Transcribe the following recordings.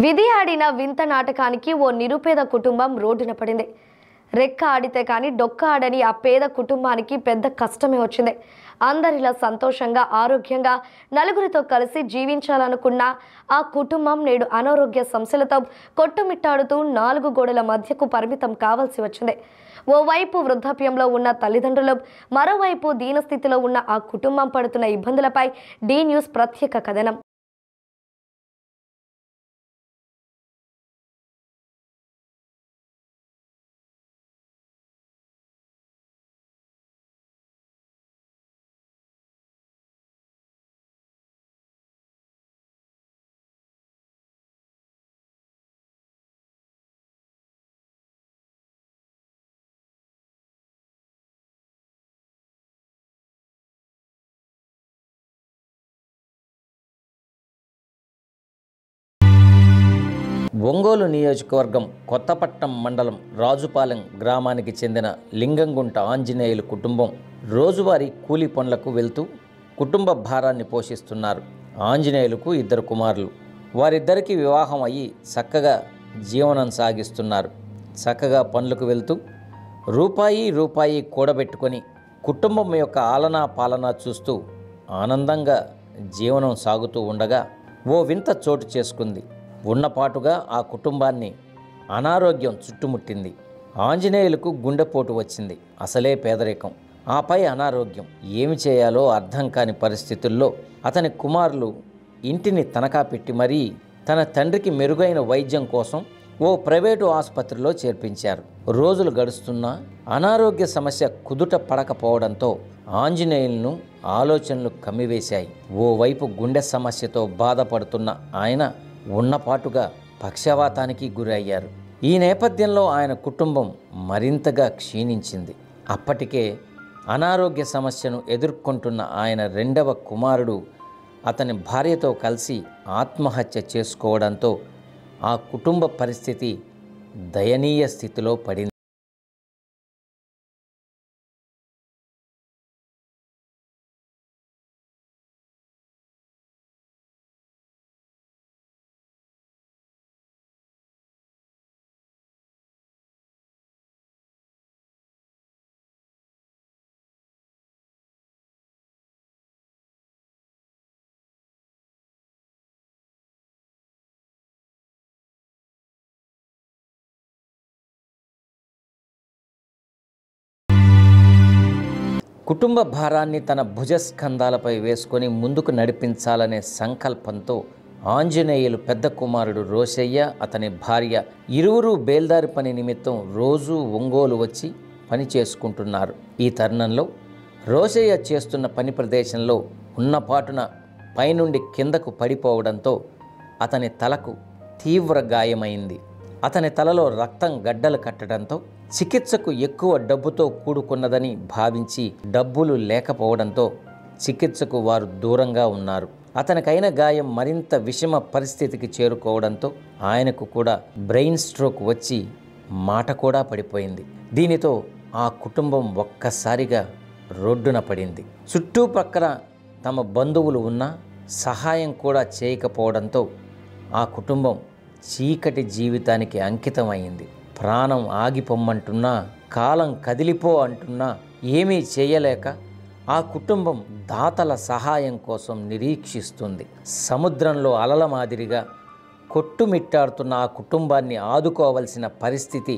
విధి ఆడిన వింత నాటకానికి ఓ నిరుపేద కుటుంబం రోడ్డున పడింది. రెక్క ఆడితే కానీ డొక్క ఆడని ఆ పేద కుటుంబానికి పెద్ద కష్టమే వచ్చింది. అందరిలా సంతోషంగా ఆరోగ్యంగా నలుగురితో కలిసి జీవించాలనుకున్న ఆ కుటుంబం నేడు అనారోగ్య సమస్యలతో కొట్టుమిట్టాడుతూ నాలుగు గోడల మధ్యకు పరిమితం కావాల్సి వచ్చింది. ఓవైపు వృద్ధాప్యంలో ఉన్న తల్లిదండ్రులు, మరోవైపు దీనస్థితిలో ఉన్న ఆ కుటుంబం పడుతున్న ఇబ్బందులపై డి న్యూస్ ప్రత్యేక కథనం. ఒంగోలు నియోజకవర్గం కొత్తపట్నం మండలం రాజుపాలెం గ్రామానికి చెందిన లింగంగుంట ఆంజనేయులు కుటుంబం రోజువారీ కూలీ పనులకు వెళ్తూ కుటుంబ భారాన్ని పోషిస్తున్నారు. ఆంజనేయులకు 2 కుమారులు. వారిద్దరికీ వివాహం అయ్యి చక్కగా జీవనం సాగిస్తున్నారు. చక్కగా పనులకు వెళ్తూ రూపాయి కూడబెట్టుకొని కుటుంబం యొక్క ఆలనా పాలనా చూస్తూ ఆనందంగా జీవనం సాగుతూ ఉండగా ఓ వింత చోటు చేసుకుంది. ఉన్నపాటుగా ఆ కుటుంబాన్ని అనారోగ్యం చుట్టుముట్టింది. ఆంజనేయులకు గుండెపోటు వచ్చింది. అసలే పేదరికం, ఆపై అనారోగ్యం. ఏమి చేయాలో అర్థం కాని పరిస్థితుల్లో అతని కుమారులు ఇంటిని తనఖా పెట్టి మరీ తన తండ్రికి మెరుగైన వైద్యం కోసం ఓ ప్రైవేటు ఆసుపత్రిలో చేర్పించారు. రోజులు గడుస్తున్నా అనారోగ్య సమస్య కుదుట పడకపోవడంతో ఆంజనేయులను ఆలోచనలు కమ్మివేశాయి. ఓవైపు గుండె సమస్యతో బాధపడుతున్న ఆయన ఉన్నపాటుగా పక్షవాతానికి గురయ్యారు. ఈ నేపథ్యంలో ఆయన కుటుంబం మరింతగా క్షీణించింది. అప్పటికే అనారోగ్య సమస్యను ఎదుర్కొంటున్న ఆయన 2వ కుమారుడు అతని భార్యతో కలిసి ఆత్మహత్య చేసుకోవడంతో ఆ కుటుంబ పరిస్థితి దయనీయ స్థితిలో పడింది. కుటుంబ భారాన్ని తన భుజస్కంధాలపై వేసుకొని ముందుకు నడిపించాలనే సంకల్పంతో ఆంజనేయులు పెద్ద కుమారుడు రోషయ్య, అతని భార్య ఇరువురు బేల్దారి పని నిమిత్తం రోజూ ఒంగోలు వచ్చి పని చేసుకుంటున్నారు. ఈ తరుణంలో రోషయ్య చేస్తున్న పని ప్రదేశంలో ఉన్నపాటున పైనుండి కిందకు పడిపోవడంతో అతని తలకు తీవ్ర గాయమైంది. అతని తలలో రక్తం గడ్డలు కట్టడంతో చికిత్సకు ఎక్కువ డబ్బుతో కూడుకున్నదని భావించి డబ్బులు లేకపోవడంతో చికిత్సకు వారు దూరంగా ఉన్నారు. అతనికైన గాయం మరింత విషమ పరిస్థితికి చేరుకోవడంతో ఆయనకు కూడా బ్రెయిన్ స్ట్రోక్ వచ్చి మాట కూడా పడిపోయింది. దీనితో ఆ కుటుంబం ఒక్కసారిగా రోడ్డున పడింది. చుట్టుపక్కల తమ బంధువులు ఉన్నా సహాయం కూడా చేయకపోవడంతో ఆ కుటుంబం చీకటి జీవితానికి అంకితమైంది. ప్రాణం ఆగిపోమ్మంటున్నా, కాలం కదిలిపో అంటున్నా ఏమీ చేయలేక ఆ కుటుంబం దాతల సహాయం కోసం నిరీక్షిస్తుంది. సముద్రంలో అలల మాదిరిగా కొట్టుమిట్టాడుతున్న ఆ కుటుంబాన్ని ఆదుకోవలసిన పరిస్థితి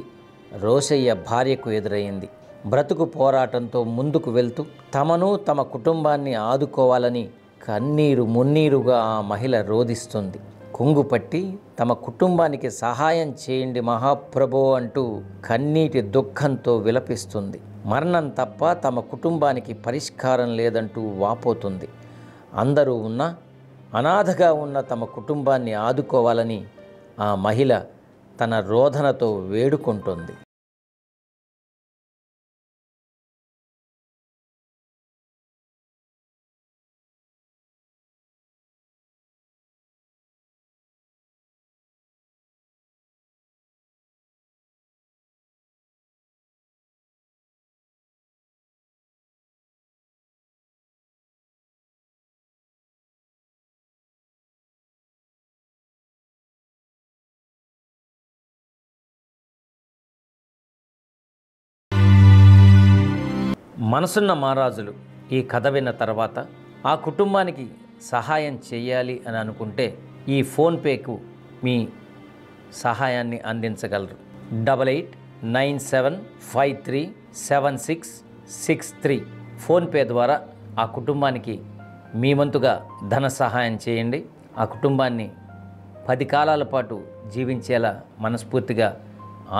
రోషయ్య భార్యకు ఎదురైంది. బ్రతుకు పోరాటంతో ముందుకు వెళ్తూ తమను తమ కుటుంబాన్ని ఆదుకోవాలని కన్నీరు మున్నీరుగా ఆ మహిళ రోదిస్తుంది. కుంగుపట్టి తమ కుటుంబానికి సహాయం చేయండి మహాప్రభో అంటూ కన్నీటి దుఃఖంతో విలపిస్తుంది. మరణం తప్ప తమ కుటుంబానికి పరిష్కారం లేదంటూ వాపోతుంది. అందరూ ఉన్న అనాథగా ఉన్న తమ కుటుంబాన్ని ఆదుకోవాలని ఆ మహిళ తన రోదనతో వేడుకుంటుంది. మనసున్న మహారాజులు ఈ కథ విన్న తర్వాత ఆ కుటుంబానికి సహాయం చేయాలి అని అనుకుంటే ఈ ఫోన్పేకు మీ సహాయాన్ని అందించగలరు. 8897537663 ఫోన్పే ద్వారా ఆ కుటుంబానికి మీ వంతుగా ధన సహాయం చేయండి. ఆ కుటుంబాన్ని 10 కాలాల పాటు జీవించేలా మనస్ఫూర్తిగా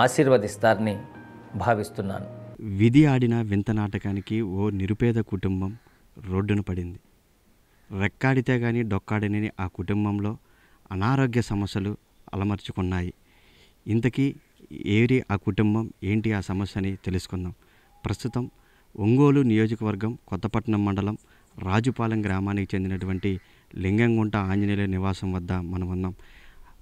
ఆశీర్వదిస్తారని భావిస్తున్నాను. విధి ఆడిన వింత నాటకానికి ఓ నిరుపేద కుటుంబం రోడ్డున పడింది. రెక్కాడితే కానీ డొక్కాడని ఆ కుటుంబంలో అనారోగ్య సమస్యలు అలమర్చుకున్నాయి. ఇంతకీ ఏరి ఆ కుటుంబం, ఏంటి ఆ సమస్యని తెలుసుకుందాం. ప్రస్తుతం ఒంగోలు నియోజకవర్గం కొత్తపట్నం మండలం రాజుపాలెం గ్రామానికి చెందినటువంటి లింగంగుంట ఆంజనేయుల నివాసం వద్ద మనం ఉన్నాం.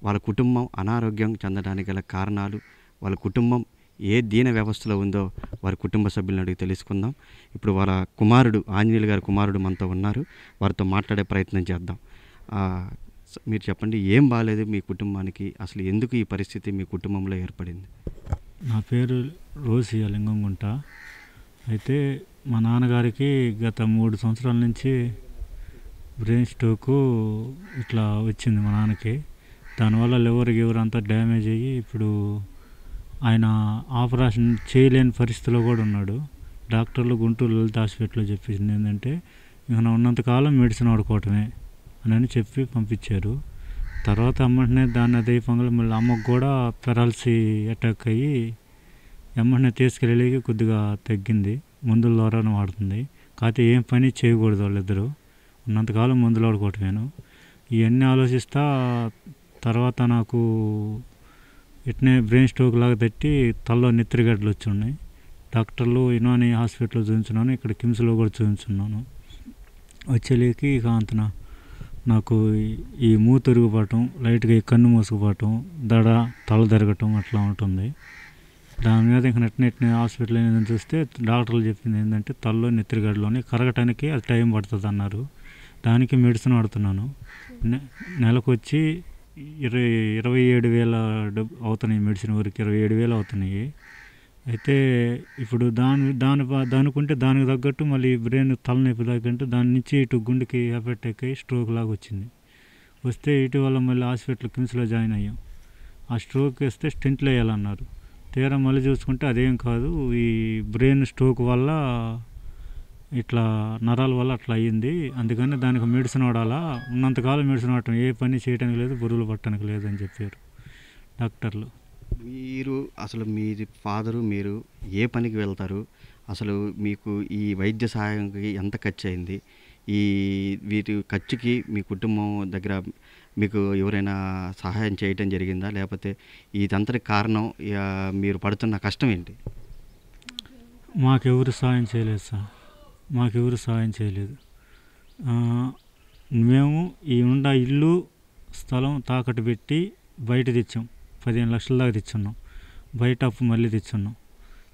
వాళ్ళ కుటుంబం అనారోగ్యం చెందడానికి గల కారణాలు, వాళ్ళ కుటుంబం ఏ దీన వ్యవస్థలో ఉందో వారి కుటుంబ సభ్యులను అడిగి తెలుసుకుందాం. ఇప్పుడు వాళ్ళ కుమారుడు, ఆంజనేయులు గారి కుమారుడు మనతో ఉన్నారు. వారితో మాట్లాడే ప్రయత్నం చేద్దాం. మీరు చెప్పండి, ఏం బాగాలేదు మీ కుటుంబానికి? అసలు ఎందుకు ఈ పరిస్థితి మీ కుటుంబంలో ఏర్పడింది? నా పేరు రోసియా లింగంగుంట. అయితే మా నాన్నగారికి గత 3 సంవత్సరాల నుంచి బ్రెయిన్ స్ట్రోకు ఇట్లా వచ్చింది మా నాన్నకి. దానివల్ల లివర్ అంతా డ్యామేజ్ అయ్యి ఇప్పుడు ఆయన ఆపరేషన్ చేయలేని పరిస్థితిలో కూడా ఉన్నాడు. డాక్టర్లు గుంటూరు లలిత హాస్పిటల్లో చెప్పింది ఏంటంటే, ఇక ఉన్నంతకాలం మెడిసిన్ వాడుకోవటమే అని చెప్పి పంపించారు. తర్వాత అమ్మంటనే దాన్ని అదే పంగలు మళ్ళీ అమ్మకు కూడా పెరాలసీ అటాక్ అయ్యి ఎమ్మంటనే తీసుకెళ్ళి కొద్దిగా తగ్గింది. మందుల ద్వారానే వాడుతుంది. కాకపోతే ఏం పని చేయకూడదు వాళ్ళిద్దరూ, ఉన్నంతకాలం మందులు వాడుకోవటమేను. ఇవన్నీ ఆలోచిస్తా తర్వాత నాకు ఇట్నే బ్రెయిన్ స్ట్రోక్ లాగా తట్టి తలలో నెత్తిగడ్డలు వచ్చి ఉన్నాయి. డాక్టర్లు ఇనాని హాస్పిటల్లో చూపించున్నాను, ఇక్కడ కిమ్స్లో కూడా చూపించున్నాను. వచ్చేలేకి ఇక అంతన నాకు ఈ మూతి తిరుగుబాటం, లైట్గా ఈ కన్ను మూసుకుపోవటం, దడ తల తిరగటం అట్లా ఉంటుంది. దాని మీద ఇంక నెట్నే హాస్పిటల్ ఏదైనా చూస్తే డాక్టర్లు చెప్పింది ఏంటంటే తలలో నెత్తిగడ్డలోని కరగటానికి అది టైం పడుతుంది అన్నారు. దానికి మెడిసిన్ వాడుతున్నాను. నెలకు వచ్చి 27,000 అవుతున్నాయి. మెడిసిన్ వరకు 27,000 అవుతున్నాయి. అయితే ఇప్పుడు దానికుంటే దానికి తగ్గట్టు మళ్ళీ బ్రెయిన్ తలనొప్పి తగ్గట్టు దాని నుంచి ఇటు గుండెకి ఎఫెక్ట్ ఎక్కి స్ట్రోక్ లాగా వచ్చింది. వస్తే ఇటీవల మళ్ళీ హాస్పిటల్ కిమ్స్లో జాయిన్ అయ్యాం. ఆ స్ట్రోక్ వేస్తే స్టెంట్లు వేయాలన్నారు. తీరా మళ్ళీ చూసుకుంటే అదేం కాదు, ఈ బ్రెయిన్ స్ట్రోక్ వల్ల ఇట్లా నరాల వల్ల అట్లా అయ్యింది. అందుకని దానికి మెడిసిన్ వాడాలా, ఉన్నంతకాలం మెడిసిన్ వాడటం, ఏ పని చేయడానికి లేదు, బరువులు పట్టడానికి లేదు అని చెప్పారు డాక్టర్లు. మీరు అసలు మీ ఫాదరు మీరు ఏ పనికి వెళ్తారు? అసలు మీకు ఈ వైద్య సహాయంకి ఎంత ఖర్చు అయింది? వీటి ఖర్చుకి మీ కుటుంబం దగ్గర మీకు ఎవరైనా సహాయం చేయటం జరిగిందా? లేకపోతే ఇదంతటి కారణం మీరు పడుతున్న కష్టం ఏంటి? మాకెవరు సాయం చేయలేదు సార్, మాకెవరు సాయం చేయలేదు. మేము ఈ ఇల్లు స్థలం తాకట్టు పెట్టి బయట తెచ్చాం. 15 లక్షల దాకా తెచ్చున్నాం. బయట అప్పు మళ్ళీ తెచ్చున్నాం.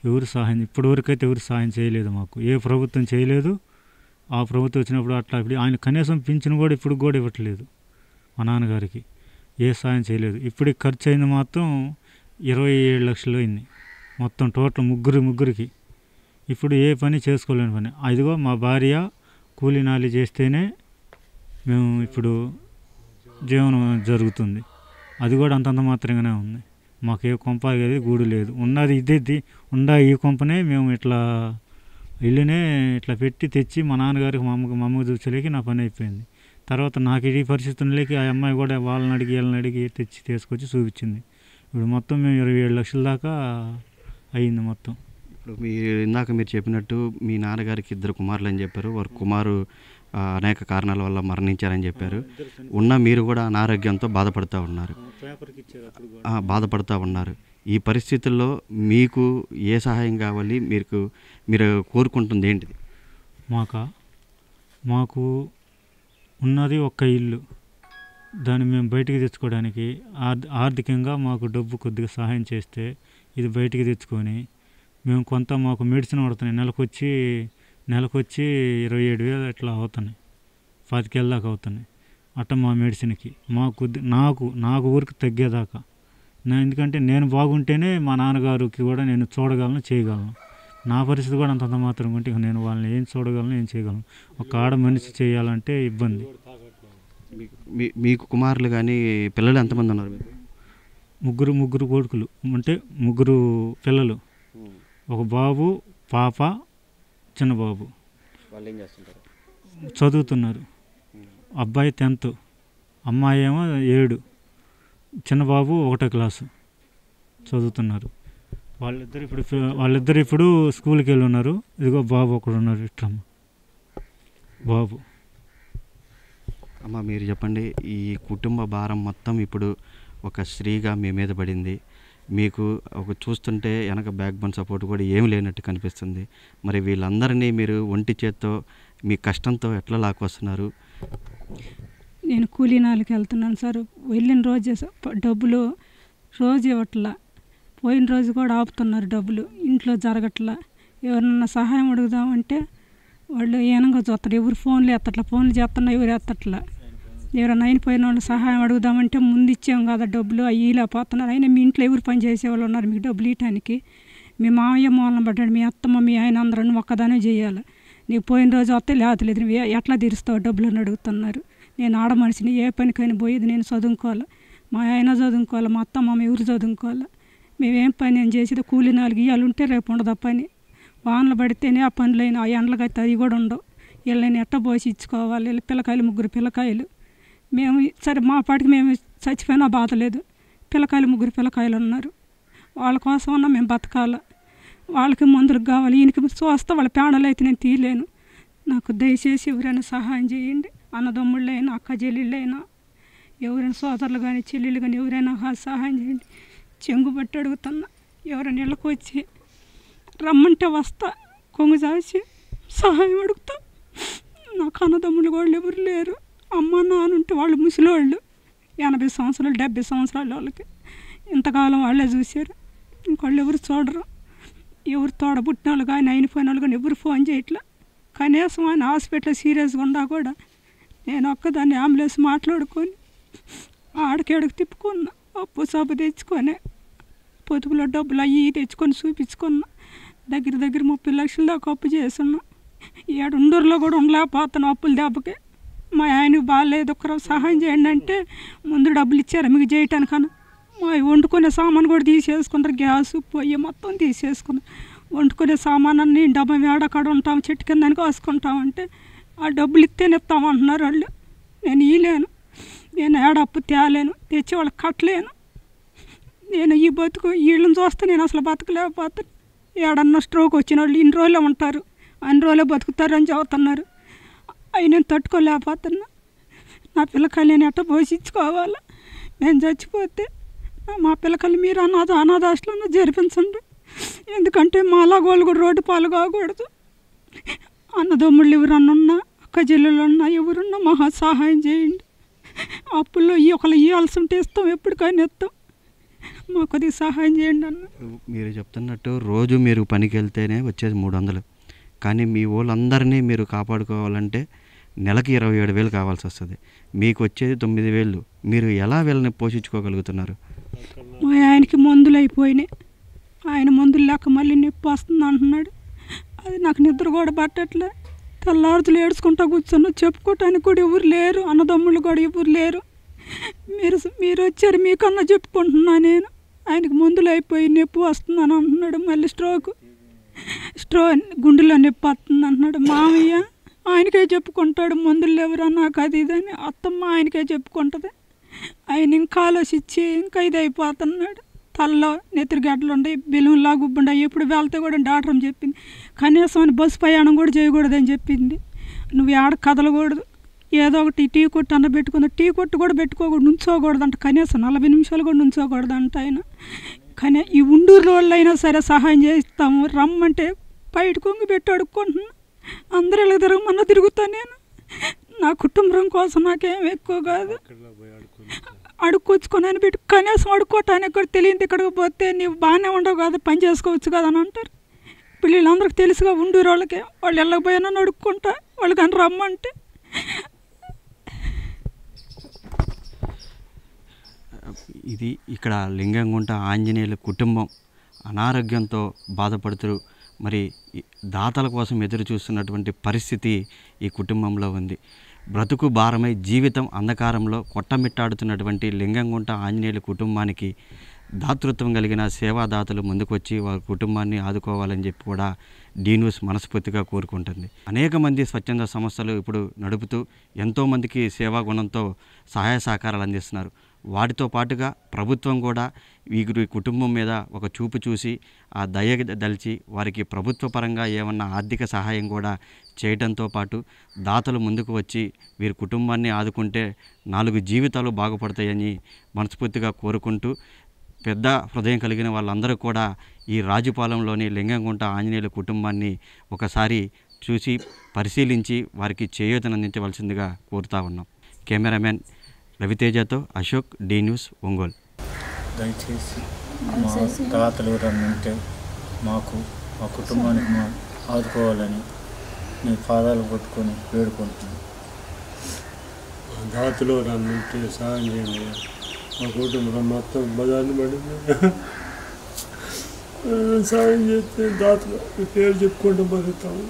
ఎవరు సహాయం ఇప్పటివరకు అయితే ఎవరు సహాయం చేయలేదు మాకు. ఏ ప్రభుత్వం చేయలేదు. ఆ ప్రభుత్వం వచ్చినప్పుడు అట్లా ఇప్పుడు ఆయన కనీసం పింఛను కూడా ఇప్పుడు కూడా ఇవ్వట్లేదు. మా నాన్నగారికి ఏ సహాయం చేయలేదు. ఇప్పటికి ఖర్చు అయింది మాత్రం 27 లక్షలు అయింది మొత్తం టోటల్ ముగ్గురికి. ఇప్పుడు ఏ పని చేసుకోలేని పని. అదిగో మా భార్య కూలీ నాలి చేస్తేనే మేము ఇప్పుడు జీవనం జరుగుతుంది. అది కూడా అంతంత మాత్రంగానే ఉంది. మాకు ఏ కొంప అనేది గూడు లేదు. ఉన్నది ఈ కొంపనే మేము ఇట్లా ఇల్లునే ఇట్లా పెట్టి తెచ్చి మా నాన్నగారికి మా అమ్మకి చూసేలేకి నా పని అయిపోయింది. తర్వాత నాకు ఈ పరిస్థితుల్లోకి ఆ అమ్మాయి కూడా వీళ్ళని అడిగి తెచ్చి తీసుకొచ్చి చూపించింది. ఇప్పుడు మొత్తం మేము 27 లక్షల దాకా అయ్యింది మొత్తం. ఇప్పుడు ఇందాక మీరు చెప్పినట్టు మీ నాన్నగారికి 2 కుమారులు అని చెప్పారు. వారి కుమారు అనేక కారణాల వల్ల మరణించారని చెప్పారు. మీరు కూడా అనారోగ్యంతో బాధపడుతూ ఉన్నారు. ఈ పరిస్థితుల్లో మీకు ఏ సహాయం కావాలి? మీరు కోరుకుంటుంది ఏంటిది? మాకు ఉన్నది ఒక్క ఇల్లు. దాన్ని మేము బయటికి తెచ్చుకోవడానికి ఆర్థికంగా మాకు డబ్బు కొద్దిగా సహాయం చేస్తే ఇది బయటికి తెచ్చుకొని మేము కొంత మాకు మెడిసిన్ పడుతున్నాయి. నెలకొచ్చి 27,000 ఇట్లా అవుతున్నాయి. 25,000 దాకా అవుతున్నాయి అట్ట మా మెడిసిన్కి. నాకు ఊరికి తగ్గేదాకా ఎందుకంటే నేను బాగుంటేనే మా నాన్నగారికి కూడా నేను చూడగలను, చేయగలను. నా పరిస్థితి కూడా అంతంత మాత్రం ఉంటే ఇక నేను వాళ్ళని ఏం చూడగలను, ఏం చేయగలను. ఒక ఆడ మనిషి చేయాలంటే ఇబ్బంది. మీకు కుమారులు కానీ పిల్లలు ఎంతమంది ఉన్నారు మీకు? ముగ్గురు కొడుకులు, అంటే ముగ్గురు పిల్లలు. ఒక బాబు, పాప, చిన్న బాబు. వాళ్ళు ఏం చేస్తుంటారు? చదువుతున్నారు. అబ్బాయి 10th, అమ్మాయి ఏమో 7, చిన్న బాబు 1వ క్లాసు చదువుతున్నారు. వాళ్ళిద్దరు ఇప్పుడు స్కూల్కి వెళ్ళి ఉన్నారు. ఇదిగో బాబు ఒకడు ఉన్నారు, ఇట్లమ్మ బాబు. అమ్మ మీరు చెప్పండి, ఈ కుటుంబ భారం మొత్తం ఇప్పుడు ఒక స్త్రీగా మీ మీద పడింది. మీకు ఒక చూస్తుంటే వెనక బ్యాక్ బోన్ సపోర్ట్ కూడా ఏమి లేనట్టు కనిపిస్తుంది. మరి వీళ్ళందరినీ మీరు ఒంటి చేత్తో మీ కష్టంతో ఎట్లా లాక్కొస్తున్నారు? నేను కూలీనాలకు వెళ్తున్నాను సార్. వెళ్ళిన రోజే డబ్బులు రోజు ఇవ్వట్లా, పోయిన రోజు కూడా ఆపుతున్నారు డబ్బులు. ఇంట్లో జరగట్లా. ఎవరన్నా సహాయం అడుగుదామంటే వాళ్ళు ఏనంగా చూస్తారు. ఎవరు ఫోన్లు ఎత్తట్లా, ఫోన్లు చేస్తున్నా ఎవరు ఎత్తట్లా. ఎవరైనా అయిపోయిన వాళ్ళు సహాయం అడుగుదామంటే ముందు ఇచ్చాం కదా డబ్బులు, అవి ఇలాపోతున్నారు. అయినా మీ ఇంట్లో ఎవరు పని చేసేవాళ్ళు ఉన్నారు మీకు డబ్బులు ఇవ్వటానికి? మీ మామయ్య మూలన పడ్డాడు, మీ అత్తమ్మ, మీ ఆయన అందరూ ఒక్కదానే చేయాలి. నీకు పోయిన రోజు వస్తే లేతలేదు, నువ్వు ఎట్లా తీరుస్తావు డబ్బులు అని అడుగుతున్నారు. నేను ఆడ మనిషిని, ఏ పనికైనా పోయేది నేను చదువుకోవాలి, మా ఆయన చదువుకోవాలి, మా అత్తమ్మ ఎవరు చదువుకోవాలి. మేమేం పని నేను చేసేది కూలి 4 ఇయ్యాలు ఉంటే రేపు ఉండదు పని. వానలు పడితేనే ఆ పనులైనా, ఆ ఎండలకైతే అవి కూడా ఉండవు. వీళ్ళని ఎట్ట పోసి ఇచ్చుకోవాలి. వీళ్ళ పిల్లకాయలు, 3 పిల్లకాయలు. మేము సరే మా పాటికి మేము చచ్చిపోయినా బాధ లేదు. పిల్లకాయలు 3 పిల్లకాయలు ఉన్నారు. వాళ్ళ కోసం అన్నా మేము బతకాలి. వాళ్ళకి మందులు కావాలి. ఈయనకి చూస్తే వాళ్ళ ప్రాణాలు అయితే నేను తీయలేను. నాకు దయచేసి ఎవరైనా సహాయం చేయండి. అన్నదమ్ముళ్ళైనా, అక్క చెల్లెళ్ళైనా, ఎవరైనా సోదరులు కానీ చెల్లెళ్ళు కానీ ఎవరైనా సహాయం చేయండి. చెంగు బట్టి అడుగుతున్నా. ఎవరైనా ఇళ్ళకి వచ్చి రమ్మంటే వస్తా, కొంగు చాచి సహాయం అడుగుతా. నాకు అన్నదమ్ములు వాళ్ళు ఎవరు లేరు. అమ్మ నాన్న ఉంటే వాళ్ళు ముసలివాళ్ళు, 80 సంవత్సరాలు 70 సంవత్సరాలు వాళ్ళకి. ఇంతకాలం వాళ్ళే చూశారు, ఇంకోళ్ళు ఎవరు చూడరు. ఎవరు తోడబుట్టిన వాళ్ళు కానీ అయిపోయిన వాళ్ళు కానీ ఎవరు ఫోన్ చేయట్లా. కనీసం ఆయన హాస్పిటల్ సీరియస్గా ఉన్నా కూడా నేను ఒక్కదాన్ని అంబులెన్స్ మాట్లాడుకొని ఆడకేడకు తిప్పుకున్నా. అప్పు సబ్బు తెచ్చుకొని పొదుపులో డబ్బులు అవి తెచ్చుకొని చూపించుకున్నా. దగ్గర 30 లక్షల దాకా అప్పు చేస్తున్నా. ఉండూరులో కూడా ఉండలేకపోతున్నాం అప్పుల దెబ్బకి. మా ఆయనకు బాగాలేదు, ఒక్కరు సహాయం చేయండి అంటే ముందు డబ్బులు ఇచ్చారు మీకు చేయటానికన్నా. మా వండుకునే సామాను కూడా తీసేసుకుంటారు, గ్యాస్ పొయ్యి మొత్తం తీసేసుకున్నారు. వండుకునే సామానాన్ని డబ్బా వేడకాడ ఉంటాం, చెట్టు కింద కాసుకుంటామంటే ఆ డబ్బులు ఇస్తేనే ఇస్తామంటున్నారు వాళ్ళు. నేను ఇవ్వలేను, నేను ఏడప్పు తేలేను, తెచ్చి వాళ్ళకి కట్టలేను. నేను ఈ బతుకు వీళ్ళని చూస్తే నేను అసలు బతకలేకపోతాను. ఏడన్నా స్ట్రోక్ వచ్చిన వాళ్ళు ఇన్ని రోజులే ఉంటారు, అన్ని రోజులే బతుకుతారు అని చెబుతున్నారు. అవి నేను తట్టుకోలేకపోతున్నా. నా పిల్లకాయలు నేను ఎట్ట పోషించుకోవాలి? మేము చచ్చిపోతే మా పిల్లకాయలు మీరు అనాథాశ్రమంలో జరిపించండి. ఎందుకంటే మాలాగోళ్ళు కూడా రోడ్డు పాలు కాకూడదు. అన్నదమ్ముళ్ళు ఎవరన్నా, అక్క చెల్లెలు ఉన్నా, ఎవరున్నా మహా సహాయం చేయండి. అప్పుల్లో ఒకళ్ళు ఇవ్వాల్సి ఉంటే ఇస్తాం, ఎప్పటికైనా ఇస్తాం. మాకు కొద్దిగా సహాయం చేయండి అన్న. మీరు చెప్తున్నట్టు రోజు మీరు పనికి వెళ్తేనే వచ్చేది 300. కానీ మీ వాళ్ళందరినీ మీరు కాపాడుకోవాలంటే నెలకి 27,000 కావాల్సి వస్తుంది. మీకు వచ్చేది 9,000. మీరు ఎలా వీళ్ళని పోషించుకోగలుగుతున్నారు? మా ఆయనకి మందులు అయిపోయినాయి. ఆయన మందులు లేక మళ్ళీ నొప్పి వస్తుంది అంటున్నాడు. అది నాకు నిద్ర కూడా పట్టట్లే. తెల్లారుతులు ఏడ్చుకుంటా కూర్చున్నా, చెప్పుకోవటానికి కూడా ఎవరు లేరు, అన్నదమ్ముళ్ళు కూడా ఎవరు లేరు. మీరు వచ్చారు, మీకన్నా చెప్పుకుంటున్నా నేను. ఆయనకి మందులు అయిపోయి నొప్పి వస్తుందని అంటున్నాడు. మళ్ళీ స్ట్రోక్ గుండెలో నొప్పి వస్తుంది అంటున్నాడు. మామయ్య ఆయనకే చెప్పుకుంటాడు, మందులు ఎవరా నాకు అది ఇదని. అత్తమ్మ ఆయనకే చెప్పుకుంటుంది. ఆయన ఇంకా ఆలోచించి ఇంకా ఇది అయిపోతున్నాడు. తలలో నెత్తిరిగడ్డలు ఉంటాయి, బెలూన్లా గుబ్బుండాయి. ఎప్పుడు వెళ్తే కూడా డాక్టర్ చెప్పింది కనీసం అని బస్సు ప్రయాణం కూడా చేయకూడదని చెప్పింది. నువ్వు ఆడ కదలకూడదు, ఏదో ఒకటి టీ కొట్టు అన్న పెట్టుకుంది. టీ కొట్టు కూడా పెట్టుకోకూడదు, నుంచోకూడదంట. కనీసం 40 నిమిషాలు కూడా నుంచోకూడదంట ఆయన. కానీ ఈ ఉండూరు వాళ్ళు అయినా సరే సహాయం చేస్తాము, రమ్మంటే బయట కొంగి పెట్టి అడుక్కుంటున్నా. అందరూ ఇలా తిరగమన్నా తిరుగుతా నేను. నా కుటుంబం కోసం నాకేం ఎక్కువ కాదు, అడుక్కొచ్చుకొని అని పెట్టి కనీసం అడుక్కోవటానికి కూడా తెలియదు. ఇక్కడికి పోతే నీవు బాగానే ఉండవు కదా, పని చేసుకోవచ్చు కదా అని అంటారు. ఇప్పుడు వీళ్ళందరికీ తెలుసుగా ఉండూరు వాళ్ళకి. వాళ్ళు వెళ్ళకపోయినా అడుక్కుంటా, వాళ్ళు కానీ రమ్మంటే. ఇది ఇక్కడ లింగంగుంట ఆంజనేయుల కుటుంబం అనారోగ్యంతో బాధపడుతూ మరి దాతల కోసం ఎదురు చూస్తున్నటువంటి పరిస్థితి ఈ కుటుంబంలో ఉంది. బ్రతుకు భారమై జీవితం అంధకారంలో కొట్టమిట్టాడుతున్నటువంటి లింగంగుంట ఆంజనేయుల కుటుంబానికి దాతృత్వం కలిగిన సేవాదాతలు ముందుకొచ్చి వారి కుటుంబాన్ని ఆదుకోవాలని చెప్పి కూడా డి న్యూస్ మనస్ఫూర్తిగా కోరుకుంటుంది. అనేక మంది స్వచ్ఛంద సంస్థలు ఇప్పుడు నడుపుతూ ఎంతోమందికి సేవా గుణంతో సహాయ సహకారాలు అందిస్తున్నారు. వాటితో పాటుగా ప్రభుత్వం కూడా వీరి కుటుంబం మీద ఒక చూపు చూసి ఆ దయ దలిచి వారికి ప్రభుత్వ పరంగా ఏమన్నా ఆర్థిక సహాయం కూడా చేయడంతో పాటు దాతలు ముందుకు వచ్చి వీరి కుటుంబాన్ని ఆదుకుంటే 4 జీవితాలు బాగుపడతాయని మనస్ఫూర్తిగా కోరుకుంటూ పెద్ద హృదయం కలిగిన వాళ్ళందరూ కూడా ఈ రాజుపాలెంలోని లింగంగుంట ఆంజనేయుల కుటుంబాన్ని ఒకసారి చూసి పరిశీలించి వారికి చేయూతనందించవలసిందిగా కోరుతా ఉన్నాం. కెమెరామెన్ రవితేజతో అశోక్, డి న్యూస్, ఒంగోలు. దయచేసి మా దాతలు రమ్మంటే మాకు మా కుటుంబానికి మా ఆదుకోవాలని మీ పాదాలు పట్టుకొని వేడుకుంటున్నాను. దాతలు రమ్మంటే సాయం చేయండి. మా కుటుంబం మొత్తం బజార్ని పడింది. సాయం చేస్తే దాతలు పేరు చెప్పుకుంటూ బతుకుతాము.